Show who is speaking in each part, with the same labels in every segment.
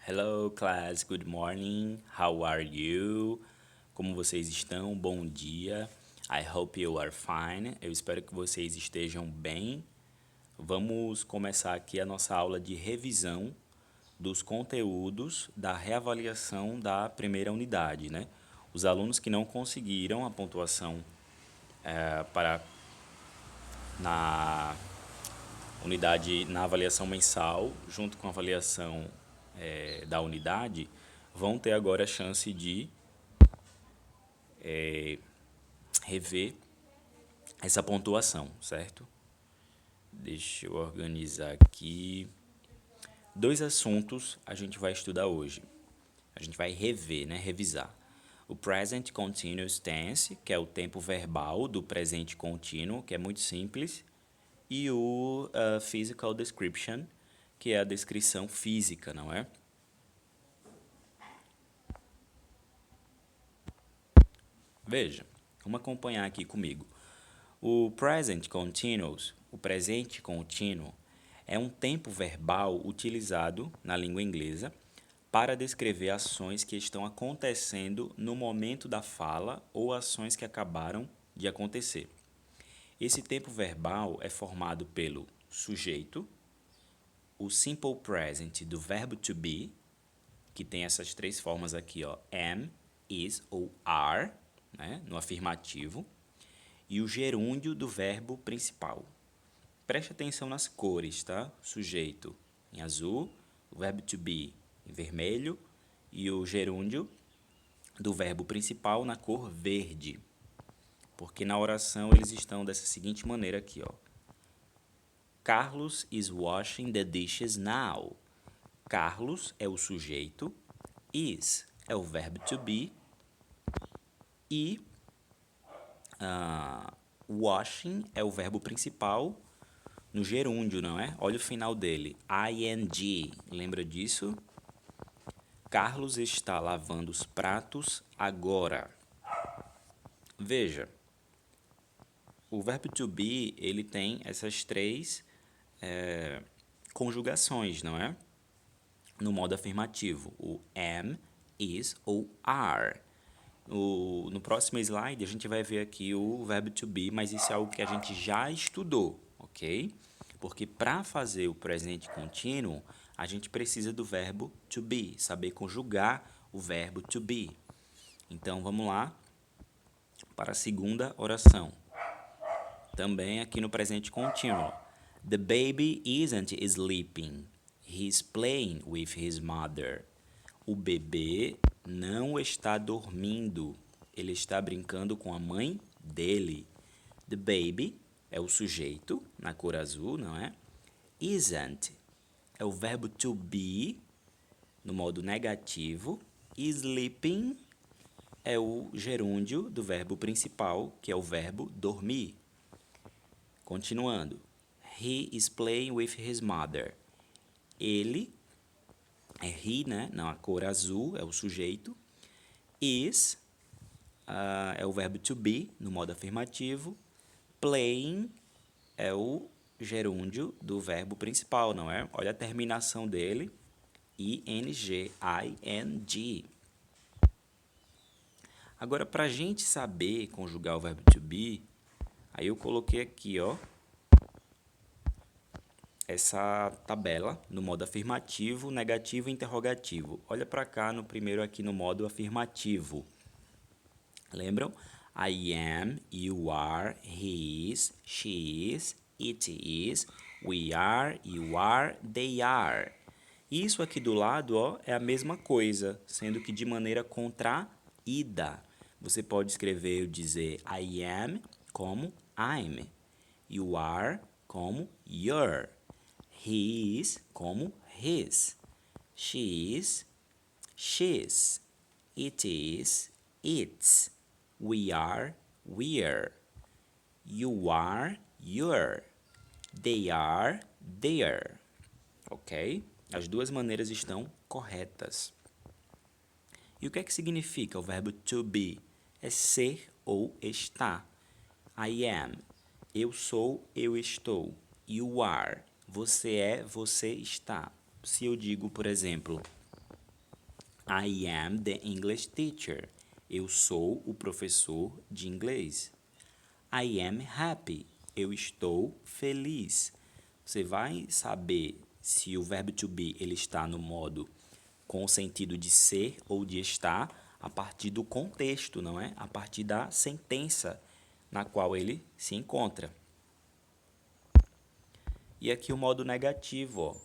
Speaker 1: Hello class, good morning. How are you? Como vocês estão? Bom dia. I hope you are fine. Eu espero que vocês estejam bem. Vamos começar aqui a nossa aula de revisão dos conteúdos da reavaliação da primeira unidade, né? Os alunos que não conseguiram a pontuação para na unidade na avaliação mensal, junto com a avaliação da unidade, vão ter agora a chance de rever essa pontuação, certo? Deixa eu organizar aqui. Dois assuntos a gente vai estudar hoje. A gente vai rever, né? Revisar. O Present Continuous Tense, que é o tempo verbal do presente contínuo, que é muito simples. E o Physical Description, que é a descrição física, não é? Veja, vamos acompanhar aqui comigo. O present continuous, o presente contínuo, é um tempo verbal utilizado na língua inglesa para descrever ações que estão acontecendo no momento da fala ou ações que acabaram de acontecer. Esse tempo verbal é formado pelo sujeito, o simple present do verbo to be, que tem essas três formas aqui, ó, am, is ou are, né, no afirmativo, e o gerúndio do verbo principal. Preste atenção nas cores, tá? Sujeito em azul, o verbo to be em vermelho e o gerúndio do verbo principal na cor verde. Porque na oração eles estão dessa seguinte maneira aqui, ó. Carlos is washing the dishes now. Carlos é o sujeito, is é o verbo to be e washing é o verbo principal no gerúndio, não é? Olha o final dele, ing, lembra disso? Carlos está lavando os pratos agora. Veja, o verbo to be, ele tem essas três conjugações, não é? No modo afirmativo, o am, is ou are. No próximo slide, a gente vai ver aqui o verbo to be, mas isso é algo que a gente já estudou, ok? Porque para fazer o presente contínuo, a gente precisa do verbo to be, saber conjugar o verbo to be. Então, vamos lá para a segunda oração. Também aqui no presente contínuo. The baby isn't sleeping. He's playing with his mother. O bebê não está dormindo. Ele está brincando com a mãe dele. The baby é o sujeito, na cor azul, não é? Isn't é o verbo to be, no modo negativo. Sleeping é o gerúndio do verbo principal, que é o verbo dormir. Continuando. He is playing with his mother. Ele é he, né? Não, a cor azul é o sujeito. Is é o verbo to be, no modo afirmativo. Playing é o gerúndio do verbo principal, não é? Olha a terminação dele. ing, ing. Agora, para a gente saber conjugar o verbo to be, aí eu coloquei aqui, ó, essa tabela no modo afirmativo, negativo e interrogativo. Olha para cá no primeiro aqui no modo afirmativo. Lembram? I am, you are, he is, she is, it is, we are, you are, they are. Isso aqui do lado, ó, é a mesma coisa, sendo que de maneira contraída. Você pode escrever ou dizer I am como I'm, you are como you're, he is como his, she is, she's, it is, its, we are, we're, you are, you're, they are, they're. Ok? As duas maneiras estão corretas. E o que é que significa o verbo to be? É ser ou estar. I am. Eu sou, eu estou. You are. Você é, você está. Se eu digo, por exemplo, I am the English teacher. Eu sou o professor de inglês. I am happy. Eu estou feliz. Você vai saber se o verbo to be ele está no modo com o sentido de ser ou de estar a partir do contexto, não é? A partir da sentença na qual ele se encontra. E aqui o modo negativo, ó.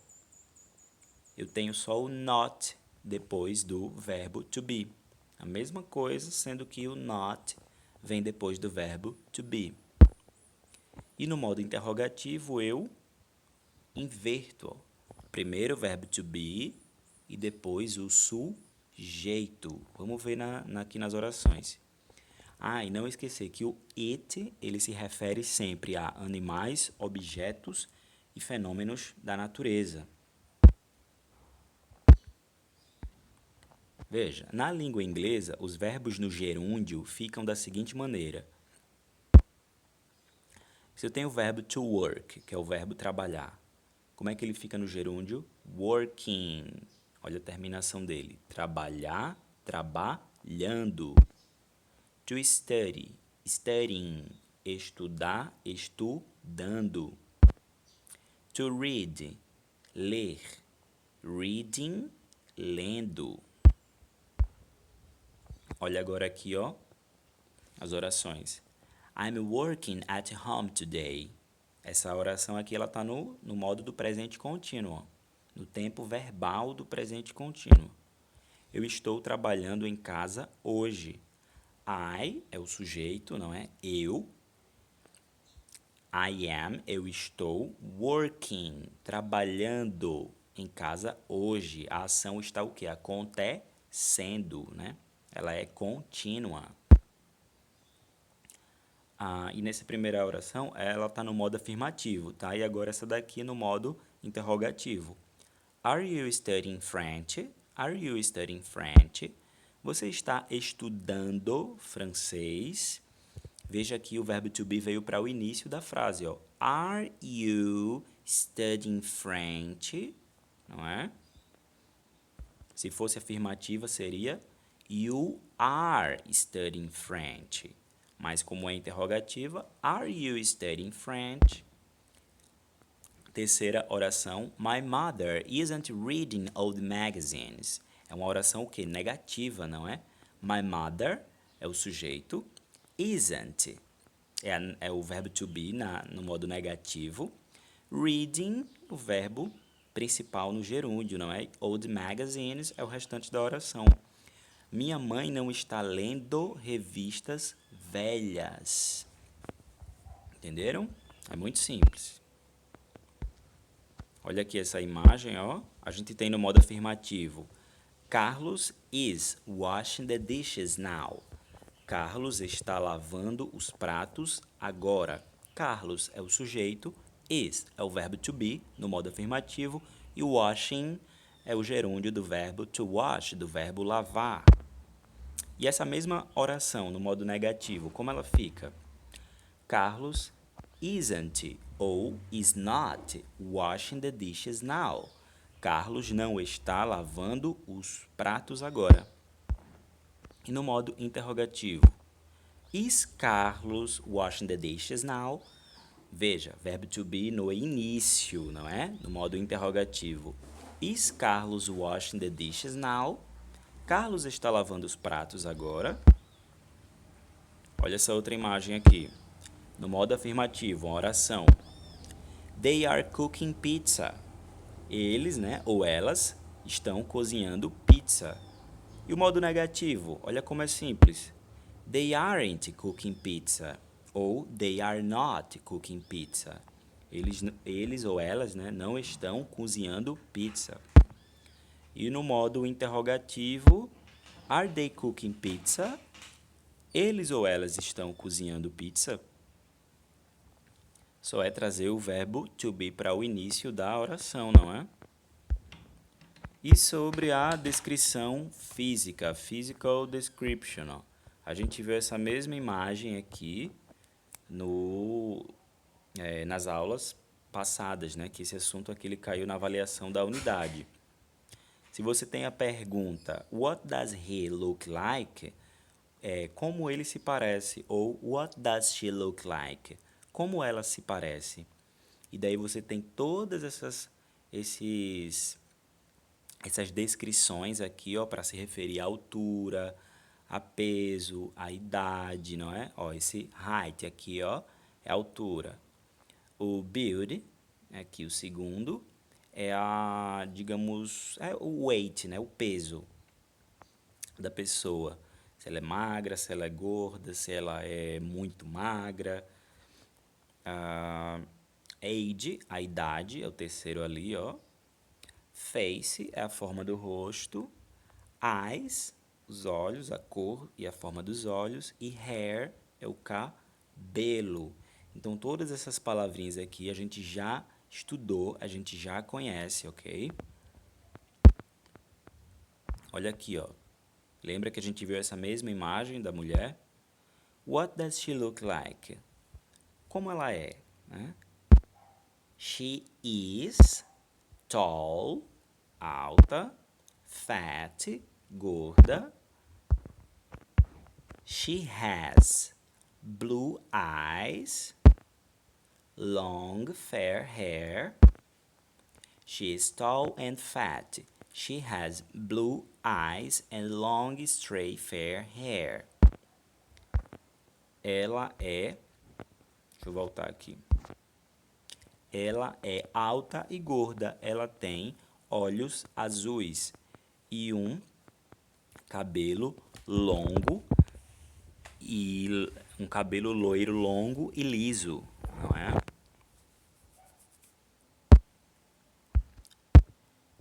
Speaker 1: Eu tenho só o not depois do verbo to be. A mesma coisa, sendo que o not vem depois do verbo to be. E no modo interrogativo eu inverto, ó. Primeiro o verbo to be e depois o sujeito. Vamos ver aqui nas orações. E não esquecer que o it, ele se refere sempre a animais, objetos e fenômenos da natureza. Veja, na língua inglesa, os verbos no gerúndio ficam da seguinte maneira. Se eu tenho o verbo to work, que é o verbo trabalhar, como é que ele fica no gerúndio? Working. Olha a terminação dele. Trabalhar, trabalhando. To study, studying. Estudar, estudando. To read, ler. Reading, lendo. Olha agora aqui, ó, as orações. I'm working at home today. Essa oração aqui ela está no modo do presente contínuo, ó, no tempo verbal do presente contínuo. Eu estou trabalhando em casa hoje. I é o sujeito, não é? Eu. I am, eu estou working, trabalhando em casa hoje. A ação está o quê? Acontecendo, né? Ela é contínua. E nessa primeira oração, ela está no modo afirmativo, tá? E agora essa daqui no modo interrogativo. Are you studying French? Are you studying French? Você está estudando francês? Veja que o verbo to be veio para o início da frase, ó. Are you studying French? Não é? Se fosse afirmativa, seria You are studying French. Mas como é interrogativa, Are you studying French? Terceira oração, My mother isn't reading old magazines. É uma oração o quê? Negativa, não é? My mother é o sujeito. Isn't é o verbo to be no modo negativo. Reading, o verbo principal no gerúndio, não é? Old magazines é o restante da oração. Minha mãe não está lendo revistas velhas. Entenderam? É muito simples. Olha aqui essa imagem, ó. A gente tem no modo afirmativo. Carlos is washing the dishes now. Carlos está lavando os pratos agora. Carlos é o sujeito, is é o verbo to be, no modo afirmativo, e washing é o gerúndio do verbo to wash, do verbo lavar. E essa mesma oração, no modo negativo, como ela fica? Carlos isn't ou is not washing the dishes now. Carlos não está lavando os pratos agora. E no modo interrogativo, is Carlos washing the dishes now? Veja, verbo to be no início, não é? No modo interrogativo. Is Carlos washing the dishes now? Carlos está lavando os pratos agora. Olha essa outra imagem aqui. No modo afirmativo, uma oração. They are cooking pizza. Eles, né, ou elas, estão cozinhando pizza. E o modo negativo, olha como é simples. They aren't cooking pizza. Ou they are not cooking pizza. Eles ou elas, né, não estão cozinhando pizza. E no modo interrogativo, are they cooking pizza? Eles ou elas estão cozinhando pizza? Só é trazer o verbo to be para o início da oração, não é? E sobre a descrição física, physical description, ó. A gente viu essa mesma imagem aqui nas aulas passadas, né? Que esse assunto aqui ele caiu na avaliação da unidade. Se você tem a pergunta What does he look like? Como ele se parece? Ou What does she look like? Como ela se parece? E daí você tem todas essas descrições aqui, ó, para se referir à altura, a peso, a idade, não é? Ó, esse height aqui, ó, é a altura. O build, aqui o segundo, é digamos, é o weight, né? O peso da pessoa. Se ela é magra, se ela é gorda, se ela é muito magra. Age, a idade, é o terceiro ali, ó. Face é a forma do rosto. Eyes, os olhos, a cor e a forma dos olhos. E hair é o cabelo. Então, todas essas palavrinhas aqui a gente já estudou, a gente já conhece, ok? Olha aqui, ó. Lembra que a gente viu essa mesma imagem da mulher? What does she look like? Como ela é, né? She is tall, alta, fat, gorda. She has blue eyes, long fair hair. She is tall and fat. She has blue eyes and long straight fair hair. Ela é. Deixa eu voltar aqui. Ela é alta e gorda. Ela tem olhos azuis e um cabelo longo e um cabelo loiro longo e liso, não é?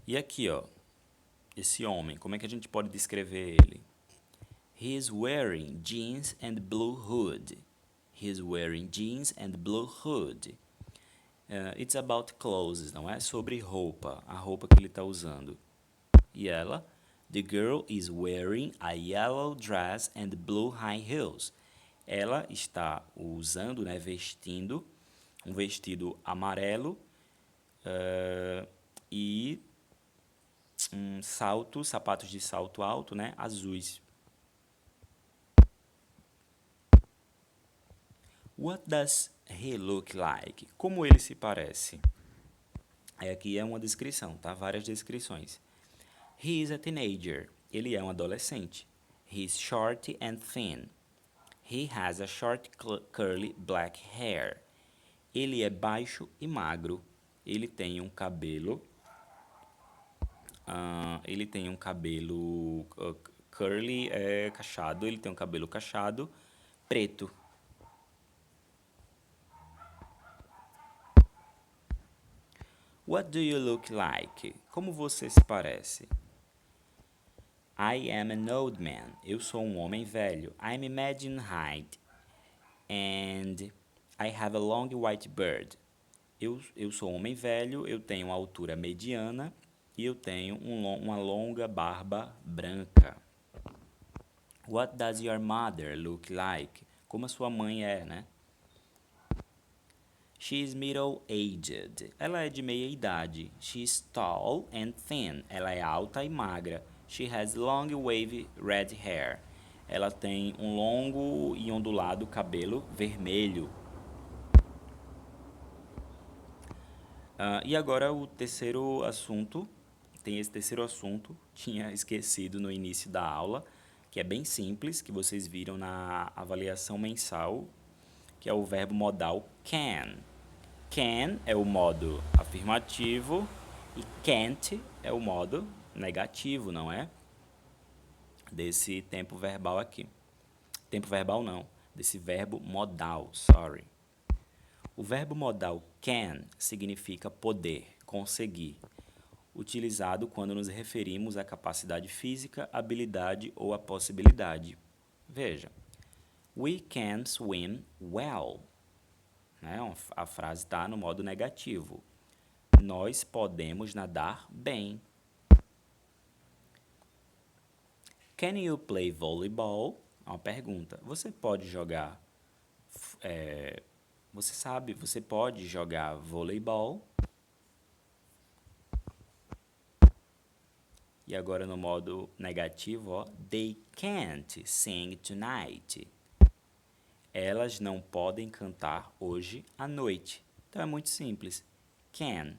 Speaker 1: E aqui, ó, esse homem, como é que a gente pode descrever ele? He is wearing jeans and blue hood. He is wearing jeans and blue hood. It's about clothes, não é? Sobre roupa, a roupa que ele está usando. E ela? The girl is wearing a yellow dress and blue high heels. Ela está usando, né, vestindo um vestido amarelo e sapatos de salto alto, né, azuis. What does he look like? Como ele se parece? Aqui é uma descrição, tá? Várias descrições. He is a teenager. Ele é um adolescente. He is short and thin. He has a short curly black hair. Ele é baixo e magro. Ele tem um cabelo curly, cacheado. Ele tem um cabelo cacheado preto. What do you look like? Como você se parece? I am an old man. Eu sou um homem velho. I'm medium height. And I have a long white beard. Eu sou um homem velho, eu tenho uma altura mediana e eu tenho uma longa barba branca. What does your mother look like? Como a sua mãe é, né? She is middle-aged. Ela é de meia idade. She is tall and thin. Ela é alta e magra. She has long wavy red hair. Ela tem um longo e ondulado cabelo vermelho. E agora o terceiro assunto. Tem esse terceiro assunto. Tinha esquecido no início da aula, que é bem simples, que vocês viram na avaliação mensal, que é o verbo modal can. Can é o modo afirmativo e can't é o modo negativo, não é? Desse tempo verbal aqui. Tempo verbal não, desse verbo modal, sorry. O verbo modal can significa poder, conseguir, utilizado quando nos referimos à capacidade física, habilidade ou à possibilidade. Veja, we can swim well. Né? A frase está no modo negativo. Nós podemos nadar bem. Can you play volleyball? Uma pergunta. Você pode jogar... você pode jogar voleibol? E agora no modo negativo, ó, they can't sing tonight. Elas não podem cantar hoje à noite. Então é muito simples. Can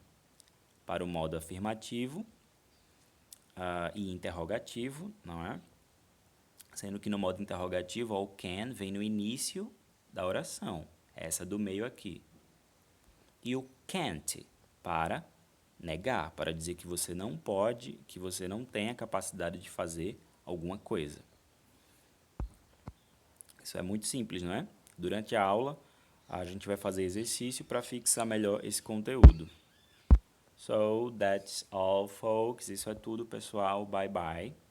Speaker 1: para o modo afirmativo e interrogativo, não é? Sendo que no modo interrogativo, ó, o can vem no início da oração, essa do meio aqui. E o can't para negar, para dizer que você não pode, que você não tem a capacidade de fazer alguma coisa. Isso é muito simples, não é? Durante a aula, a gente vai fazer exercício para fixar melhor esse conteúdo. So, that's all, folks. Isso é tudo, pessoal. Bye, bye.